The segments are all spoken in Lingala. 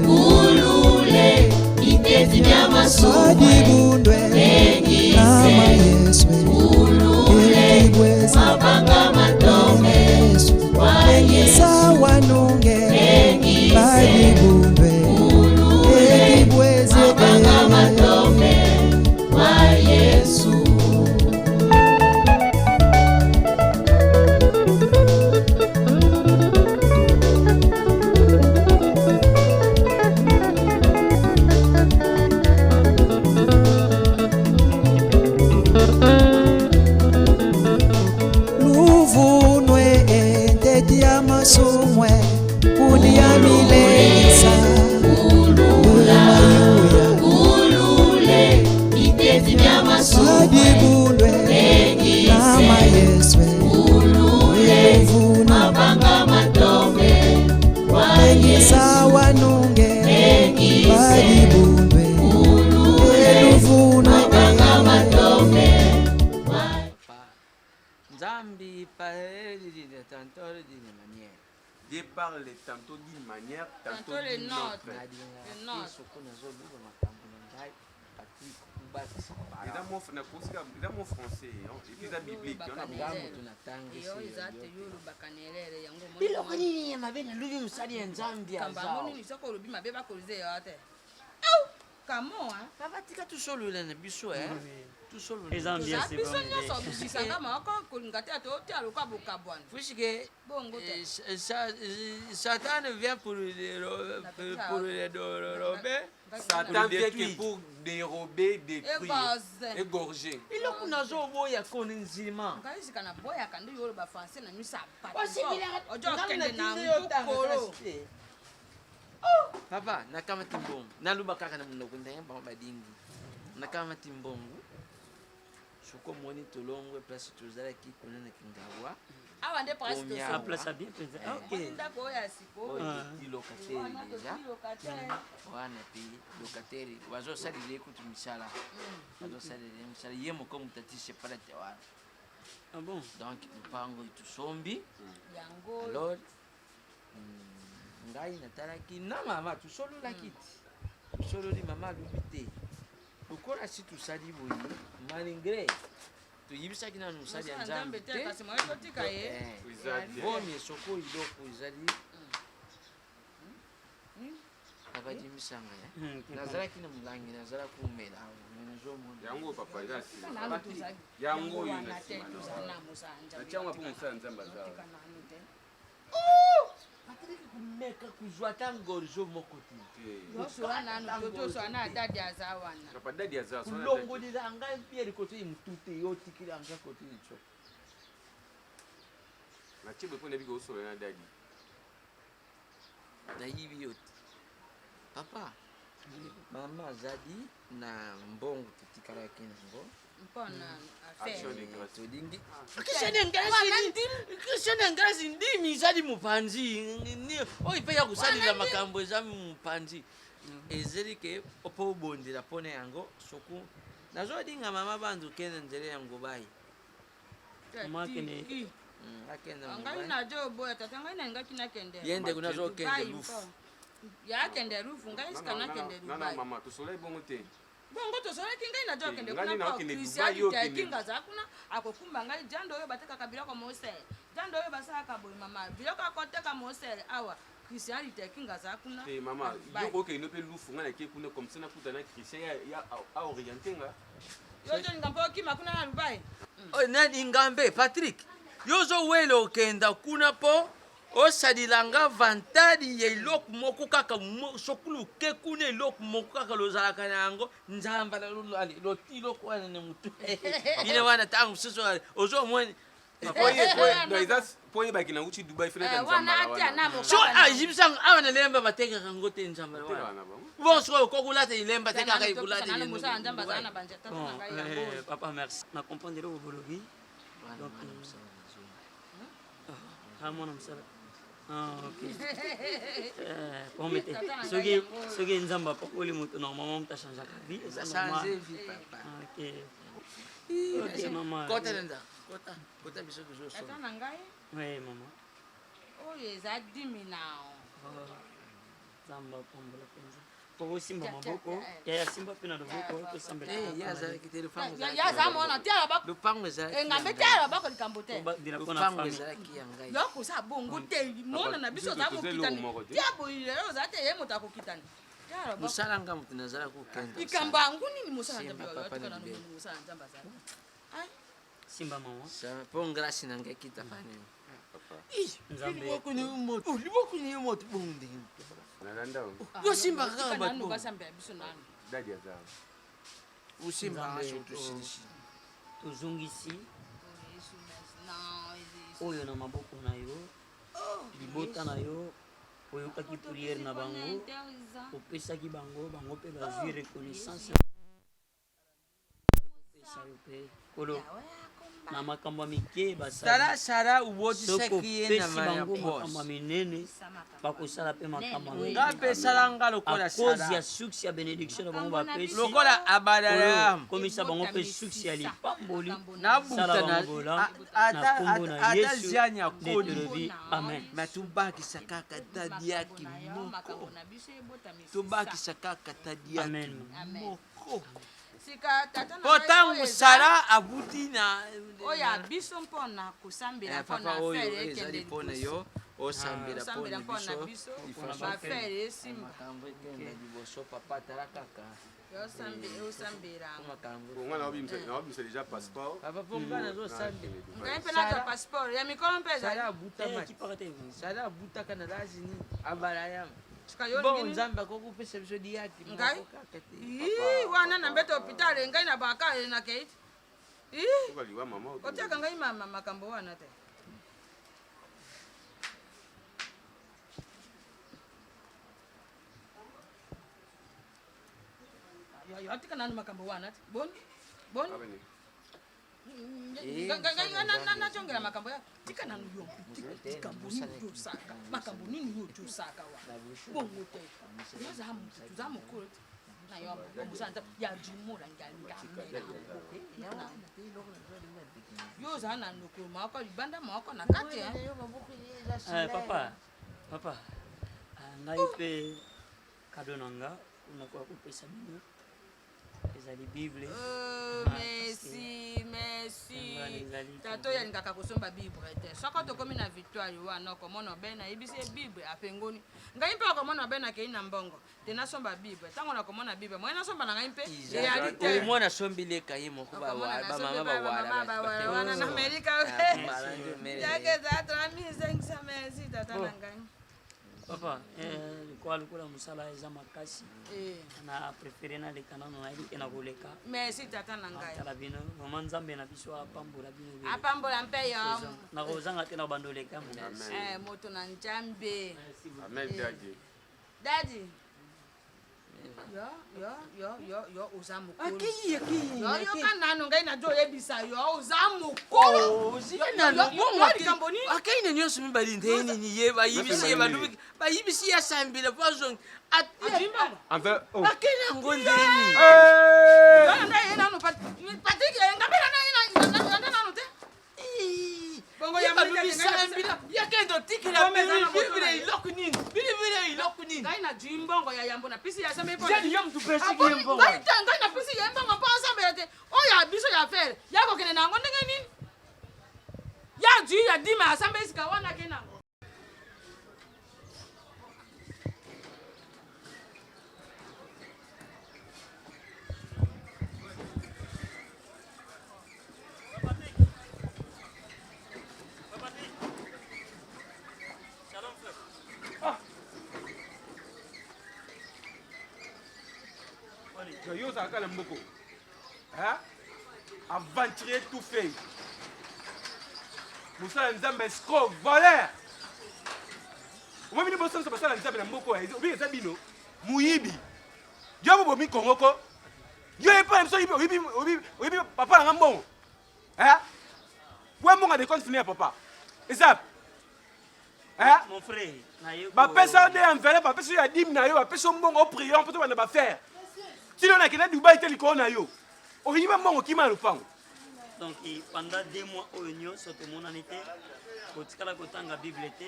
ulule itezi vya masumwe adibundwe nama engise Yesu ulule ekibwezi mabanga matome wa Yesu sawanunge engise adibundwe ekibwezi mabanga matome wa Yesu luvunwe enteti ya masumwe kulia milesa mayuya ulule itezi vya masumwe adibundwe nama Yesu ulule luvunwe mabanga matome wa Yesu sawanunge engise badibundwe luvunwe mabanga matome wa Nzambi parle tantôt d'une manière. Dieu parle tantôt d'une manière, tantôt Tantôt le d'une nôtre. autre. Le nôtre. Dans mon français, et puis dans biblique, on a iyo izate yolobaka nerere yango biloko nini ya mabe nalubi mosali ya nzambi kamba monini soko olobi mabe bakolize yo te kamoa babatika tosolola na biso biso nyonso bisisanga moko kolinga te totia lokwa bokabwana puisque bongo te Satan vient pour le dérober. Satan vient que pour dérober, détruire, egoze égorger. biloko nazoboya koni nzima ngaisika na boyaka nde yoloba français na miso ojo okende na ngukolo papa nakamati mbongo naluba kaka na munoko ndenge bango badingi nakamati mbongo soko moni tolongwe place tozalaki kuna na kingawa awa nde Omia. place bien penza. OK. ndako oyo ya sikoyo locataire déjà wana pe locataire bazosalila ekutu misala bazosalila misala ye moko mutatishe pala te wana Ah bon. donc lupango etusombi yango alors ngai natalaki na mama tosololaki te tosololi mama alubi te lokola si tosali boye malgré toyebisaki nanu mosali ya nzambe te te kasi moyo totika ye bomi esoko iloko ezali abadimisanga nazalaki na molangi nazala komela nazomona Yango papa, nanu tozali yango oyo wana te tozali na mosanja natiango mpo mosala nzambe azala. batalaki komeka kozwa ta ngorzo moko te yosoa nanu tozosoa na adadi aza wana Papa dadi azala. kulongolila ngai mpieri kote mutu te yotikila nga kote liso Nachibe po nebi ko na dadi. nayibi yo te papa mama azali na mbongo totikalaki nango mpona Action affaire de grâce. tolingi kristian engasi ndimi ezali mopanzi oyo mpe ya kosalela makambo ezali mopanzi ezali ke opo obondela mpona yango soku nazodinga mama bandu kende nzela yango bayi tiki akende ngai najo oboya tata ngai nangaki nakende ye ndeko nazokende lufu yakende lufu ngai sika nakende Nana dubai mama, tosolai bongo te. bongo tosolaki ngai najo okende ngai kuna nakende Dubai, kristianite yo okende. yakinga za kuna akokumba ngai jando oyo batekaka biloko mosele jando oyo basalaka boye mama biloko akoteka mosele awa kristianite yakinga za kuna Te mama, yo okende pe lufu nga nake kuna comme ça nakuta na Christian ya a orienté nga. yo joninga mpo okima kuna na dubai nani ngambe Patrick yozowela okenda kuna po osalilanga vantadi ya eloko moko kaka sokuluke kuna eloko moko kaka lozalaka na yango nzamba loti eloko wana na mutu bine wana ntango mosusu ozomoni Po yebaki na uti Dubai fenaka wana nzambala atia na wana. so ajibisanga awa na lemba batekaka yango te nzambala Te wana wana bango. bon soki kokulata ilemba te kaka ekulata nano mosala nzambe azala na banzeta na Bon, ngai yango papa merci. Na comprendre au bologi. Donc mwana msala. Ah OK. Promettez. Soki nzamba pakoli mutu normalement mta changer la vie. ça change vie papa OK. OK maman. kota nenda kota biso tozoso ata na ngai Oui maman. oyo eza 10 000 nao Zamba pambola penza. Poko simba maboko. Ya simba pena loboko to sambela. ya azalaki te lupango ya za mona tiala bako lupango ezalaki ngambe tiala bako likambo te lupango ezalaki ya ngai yo kosa bongo te mona na biso za mokitani tia boyile yo za te ye moto akokitani tiala bako mosala nga moto nazala kokenda likambo yangu nini mosala nzambe yo tikana no mosala nzambe azali ai Simba mama. po ngrasi na ngai kita fani Nzambe. liboko ni moto bonde Nalanda. yo simba kaka nanu bato basambe biso nanu Dadi ya zao. usimba Nzambe, ashotusilisi Tozongisi oyo na maboko na yo libota na yo oyokaki priere na bango opesaki bango bango mpe bazwi reconnaissance opesa yo mpe kolo na makambo ya mike basali sala soko ubotisaki ye na opesi maya bango makambo ya pos minene bakosala mpe makambo ya nga minene pesala nga lokola a cause sala ya succès ya bénédiction na bango bapesi lokola abadala yamu komisa bango mpe succès ya lipamboli nabuta sala bango bola na kombo na ata yesu ziani ya nde kodi tolobi amen me tobakisa kaka tadiaki moko tobakisa kaka tadiaki Amen. moko sika tata po ntango sala abuti na oyo biso mpona kosambela papa mpona oyo affaire ezali ekende mpona yo osambela osambela mpona mpona biso biso baaffaire esimba makambo ekenda liboso papa tala kaka osambela makambo Bonga na obimisa déjà passeport. papa po nga nazosambela ngai mpe naza passeport ya mikolo mpe ezali sala abutama kipaka te sala abutaka na lazini abala yamu sika yo bon lingini nzambe akokopesa biso diaki Ngai? moko kaka te Ii, wana na mbete hopitale ngai na bakale na keiti Oka liwa mama. otiaka ngai makambo wana te otika nani makambo wana te boni Abene. nachongela makambo yako tika nanu yo tikambo nini yosaka makambo nini yo tosaka wa bongo te tuza mokolo te na yo omusanta ya jumura ngamela yo oza na nokolo moko libanda moko na kati papa ngai mpe kado na nga nakoya kopesa bino ezali bible merci tato oyalingaka kosomba bible te soko tokomi na victoire wana okomona obe nayebisi ye bible apengoni ngai mpe okomona obe nakei na mbongo te nasomba bible ntango nakomona bible moye nasomba na ngai mpe eyali te omona sombeleka ye moko bamama bawala wana na amerika yake za 3500 merci tata na ngai papa lokola mosala eza makasi na prefere naleka nano nayebi te na koleka merci tata na ngai tala bino mama nzambe na biso apambola bino apambola mpe yo nakozanga te na bandoleka moto na nzambe Amen dadi. dadi yo oza mokolo yoka nano ngai najo oyebisa yo oza mokolo likambo nini akei na nyonso mibali nde nini ye bayibisi ye balubi bayibisi ye asambela po azongi Enfin, oh. akei nango ndeni ngai nano patrik ngapela nande nano te bongo ya babibisambila yakendo tikila bibile iloko nini bibile iloko nini ngai na jwi mbongo ya yambo na pisi ya sambe po jadi yo mtu pesiki ye mbongo ngai na pisi ya mbongo mpo asambela te oyo biso ya fere yakokende nango ndenge nini ya jwi ya dima asambe esika wana ke nango Yo ozalaka na mboko. Aventurier tout fait. Mosala nzambe escroc, voleur. Omoni bosanso basala nzambe na mboko obi eza bino muyibi. Yo bobomi kongoko. Yo epa biso oyibi papa na mbongo. Wa mbongo de compte finir papa. Eza mon frère bapesa de enveloppe bapesa ya 10 na yo bapesa mbongo o prier mpo to bana ba faire. Si on a quitté Dubaï, tel qu'on a eu. On y va mon qui m'a le pan. donc pendant 2 mois au union soto mon année au tikala kotanga bible te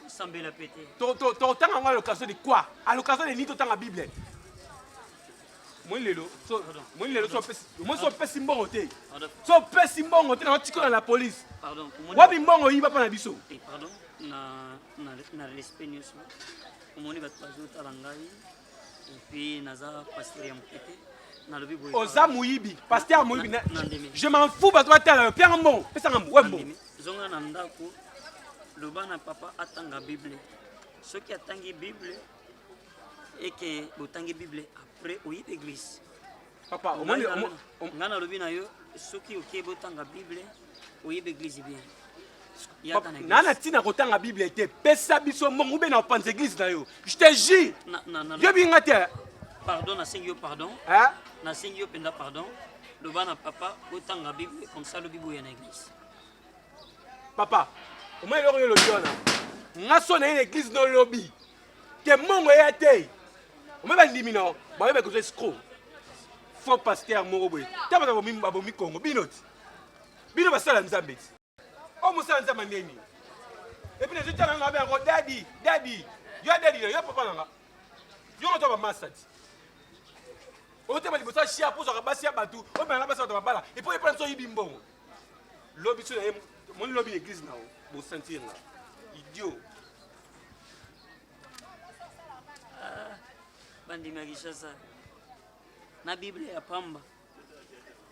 sambela pété. T'entends à l'occasion de quoi? À l'occasion de ni t'entends la Bible. Moi lelo, moi so pesi mbongo te. So pesi mbongo te na tiko na la police. Pardon. Wabi mbongo yiba pa na biso. Pardon. Na respect nyonso. Omoni bato bazotala ngai. Et puis naza pasteur ya mokete. Nalobi boye. Oza muyibi, pasteur muyibi. Nandeme. Je m'en fous bato batala pierre mbongo. Pesa ngambo, wembo. Zonga na ndako. Loba na papa atanga Bible. Soki atangi Bible et que botangi Bible après au église. Papa, ngana lobi na yo soki oké botanga Bible au église bien. Nana tina kotanga Bible te pesa biso mbongo ube na panze église na yo. Je te jure. Yo binga te. Pardon na sengi yo pardon. Hein? Na sengi yo penda pardon. Loba na papa botanga Bible comme ça lobi boya na église. Papa, au moins le lobby on a. Nga so na l'église no lobby. Ke mongo ya te. O me ba ndimi no, ba be ko escroc. Faux pasteur moko boy. Ta ba bomi Congo binoti. Bino ba sala nzambe. O mo sala nzambe ndeni. Et puis je tana nga ba ko daddy. Yo daddy yo papa nga. Yo to ba master. O te ba libosa chia pour so basi ya batu. O ba na basi ba bala. Et puis prendre so yibimbongo. Lobby so na mon lobby l'église na o. Bo sentir là. Idiot. Bandi Magishasa. Na Bible ya pamba.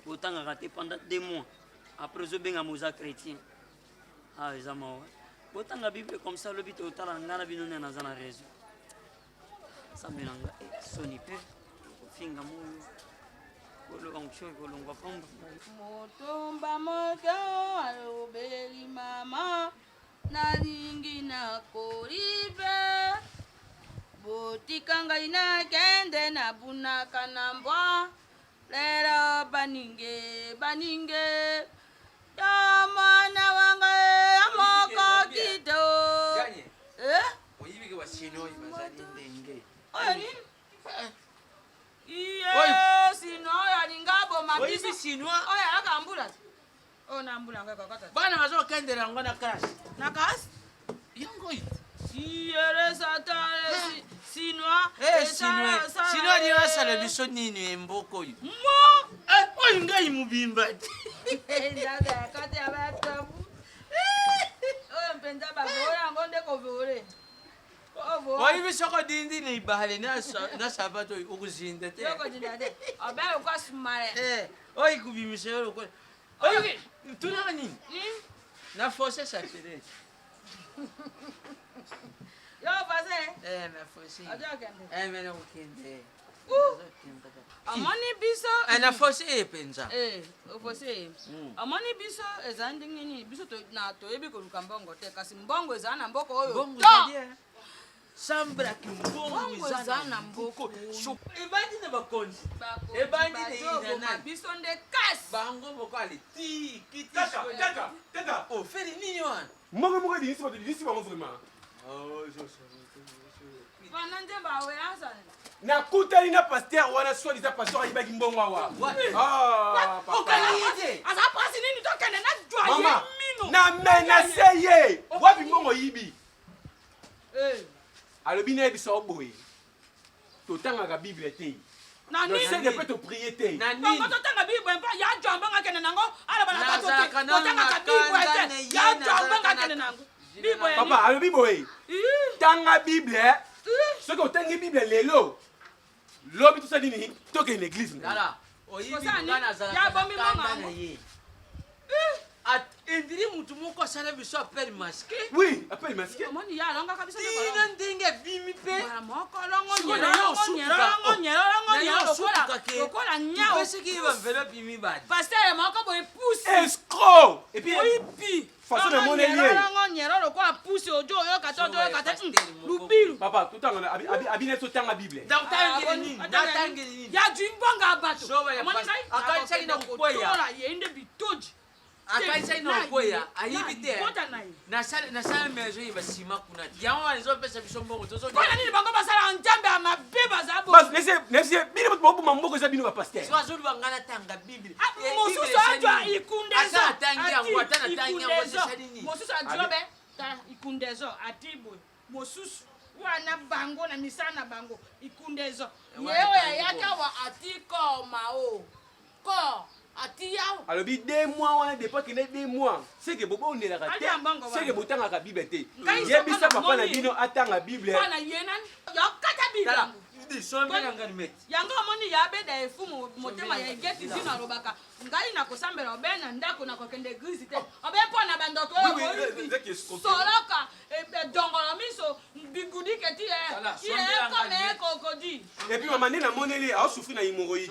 Autant raté pendant 2 mois. Après je benga moza chrétien. Ah les amours. Autant la Bible comme ça le but autant ngana binone na zana raison. Ça menanga soni pe. Finga moyo. Kolo oncho kolo ngwa pamba. Motomba moto alobeli mama nalingi na koribe. Botikanga ina kende na bunaka na mbwa. Lero baninge ya mwana wanga amoko kido. Oyibi ke wasino ibazali ndenge. Oya nini? Iye sino ya ningabo mabiso. Oyibi sino. Oya akambula. Ona mbula ngaka kata. Bana bazo kendera ngona kasi. Na kasi? Yango yi. Iyere satare sinwa. Sinwa ni wasala biso nini emboko yi. Mo. Oyi ngai mubimba. Ndaga kati abatabu. Oya mpenda bagoya ngonde ko vore. Oyibi soko dindi ni bahale na sabato ukuzinda te. Yoko jindade. Abe kwa sumare. Oyi kubimise yoro ko. Oyi tuna nini? Na force satire. Yo pase. Na force. Ajo kende. Me na ukende. Amoni biso. Na force penza. Ofose. Amoni biso ezandi nini biso to na to ebi ko lukambongo te kasi mbongo ezana mboko oyo. Bongo zadia. Sambra ki mbongo ezana mboko. Ebandi na bakonzi. Ebandi na ina biso nde kasi. Bango moko ali ti kiti. Tata. Oh, feri nini wana? Moko di nisi ba vraiment. Oh, Banande bawe asane. Na kutali na pasteur wana swali za pasteur ayibaki mbongo awa. Ah, papa. Asa pasi nini to kende na jwa Mama, mino. na menaceye. Wapi mbongo yibi? Alobi na biso boye. Totanga Bible te. Na nini? Je peux te prier te. Na nini? Bongo totanga Bible mpa ya jamba ngakene nango ala bana bato te. Nazaka Totanga Bible te. Ya jamba ngakene nango. Bible ya. Papa, alobi boye. Tanga Bible. Soki otangi Bible lelo. Lobi tout ça nini? Toke une église. Dala, oyibi Kosani, ngana zala. ya bombi kanda mama. na ye. Indiri mutu moko asala biso appel masqué. Oui, appelle masqué. Omoni ya longa kabisa de Tina ndenge bimi pe. Mara moko longo Siko nyero na yo longo supuka. nyero longo nyero longo Na yo nyero supuka ke. lokola nyao. Pesi ki ba enveloppe bimi bad. Pasteur moko boy pousse. Escroc. Et puis, Oyipi. façon de mon nyero lié. longo nyero lokola pousse ojo yo katoto yo kate. Pasteur moko. Lubiru. Papa, tout le temps, abine to tanga Bible. Donc tangeli nini? Tangeli nini? Ya jimbonga bato. Soba ya Omoni pas- ngai? akaisa ina kukwea. Tola yende bitoji. Akaisa ina koya, ayibi te. Kota na ye. Na sala maison yiba sima kuna. Yango wana ezopesa biso mbongo tozo. Mpona nini bango basala nzambe ya mabe baza bo. Bas, laissez, bino bobo mamboko za bino ba pasteur. Swazulu bangana tanga Bible. Mosusu ajwa ikundezo. Asa tangi yango, atana tangi yango Ikundezo. sesa nini? Mosusu ajwa be. ikundezo atibo mosusu wana bango na misana bango ikundezo yeo ya yaka wa atiko mao ko atiyao alobi 2 mois wana depuis qu'il est 2 mois c'est que bobo on est là raté c'est que botanga ka bible té yebisa papa na bino atanga bible bana yenan yakata bible Di sombe nanga met. Yango moni ya beda efumu motema ya geti zino alobaka. Ngai na kosambela obena ndako na kokende église te. Obe pona bandoko oyo. Soloka dongolo miso bigudi keti e. Ie comme kokodi. Et puis maman na moneli a souffrir na hémorroïde.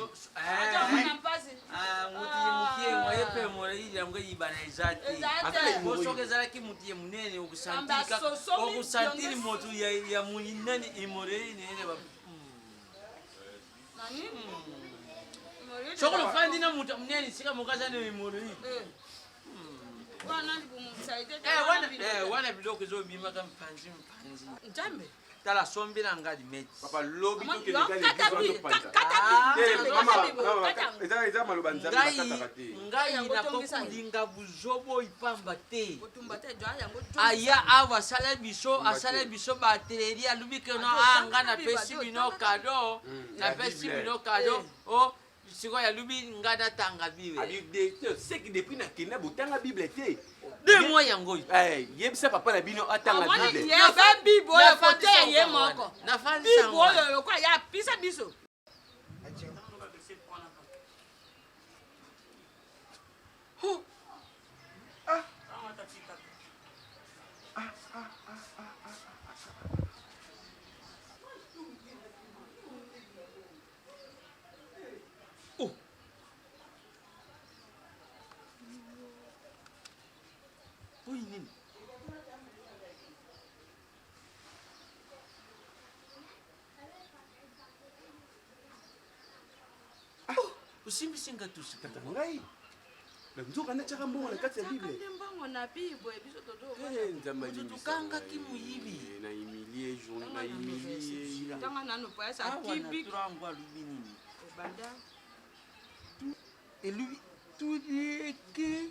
Mutie moye pe moye ya mga ibana ezati. Bosoke zalaki mutie munene okusantika. Okusantiri motu ya muninani hémorroïde nene ba. Soko lo fandi na muta mneni sika mukaza ne mori. Wana bumusaide. Wana biloko zo bima kam panzi. Njambe. Tala sombi na ngadi met. Papa lobi to ke ngani eza maloba nzambe bakataka te. Ngai na kokulinga buzobo ipamba te. Aya ava sala biso ba teleri alubi ke no anga na pesi bino kado. Na pesi bino kado. Oh siko ya lubi ngada tanga bible. Abi c'est que depuis na kena botanga bible te. 2 mois yango. Yebisa papa na bino atanga bible. Ya ba bible ya fote ye moko. Na fandi bible yo kwa ya pisa biso. Usimbi singa tusikata ngai. Na nzoka na chaka mbongo na kati ya bible. Mbongo na bible biso toto. Nzamba lingi. Tukanga kimuyibi. Na humilie journée na humilie. Tanga nanu pa sa kibi. Turangwa lubini. Banda. Et lui tout dit que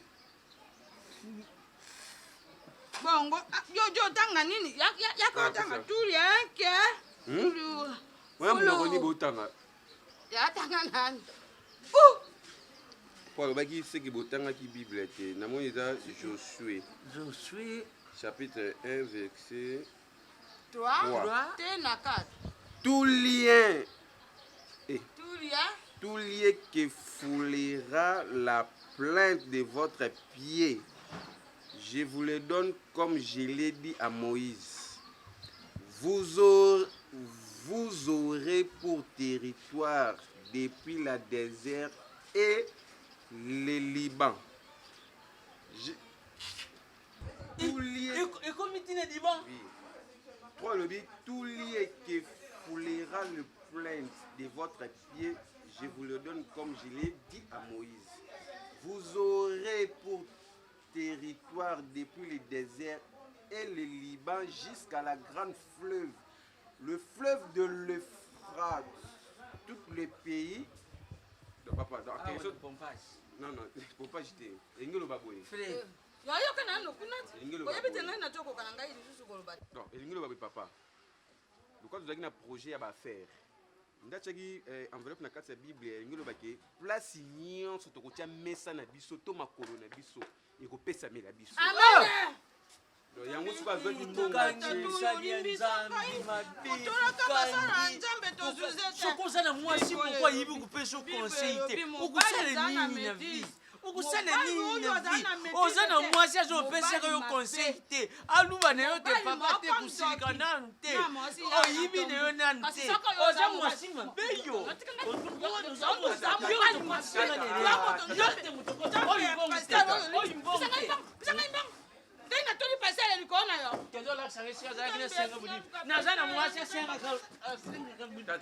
bongo yo tanga nini ya ko tanga tuli anke. Mwana mnakoni botanga. Ya tanga nani. Pour le baki c'est que botanga ki bible te na moni za Josué chapitre 1 verset 3 te na 4 tout lien qui foulera la plainte de votre pied je vous le donne comme je l'ai dit à Moïse vous aurez pour territoire depuis la désert et le Liban. Tout lié. Et comme il dit Liban. Oui. Toi le but, tout lié qui foulera le plainte de votre pied, je vous le donne comme je l'ai dit à Moïse. Vous aurez pour territoire depuis le désert et le Liban jusqu'à la grande fleuve, le fleuve de l'Euphrate. Tous les pays. Non, papa, non, pompage, j'étais. Engelo baboye. Frère. Yo kana no kunati. Oyebi tenga na toko kana ngai lisusu koloba. Non, engelo baboye papa. Pourquoi tu as un projet à faire? Ndachaki enveloppe na kati ya Bible engelo bake place nyonso tokotia mesa na biso to makolo na biso ekopesa mela biso. Amen. Donc yango suka zoki mbongo sokozala mwasi moko ayibi kopesa conseil te okosala nini na vie okosala nini na vie oza na mwasi azopesaka yo conseil te aluba na yo te papa te kosilika nanu te oyibi na yo nanu te oza mwasi mabe yo Tena tuli pasele likona yo. Kezo la sangesia za kile senga budi. Nazana mwasi senga ka.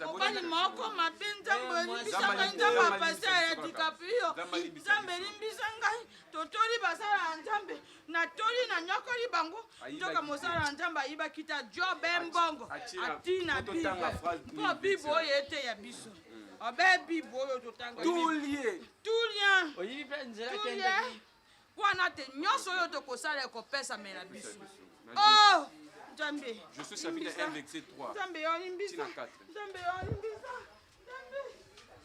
Obani moko mabinza mboni bisanga nzamba pasele dikapio. Nzambe limbisa ngai. Totoli basala nzambe. Na toli na nyokoli bango. Ndoka mosala nzamba iba kita job mbongo. Atina bible. Po bibo yete ya biso. Obe bibo yo totanga. Tout lié. Oyibi pe nzela kende. Wana te nyonso yo tokosala ekopesa mela biso Oh! Nzambe. Je suis chapitre 1, verset 3. Nzambe, olimbisa. Tina 4. Nzambe, olimbisa.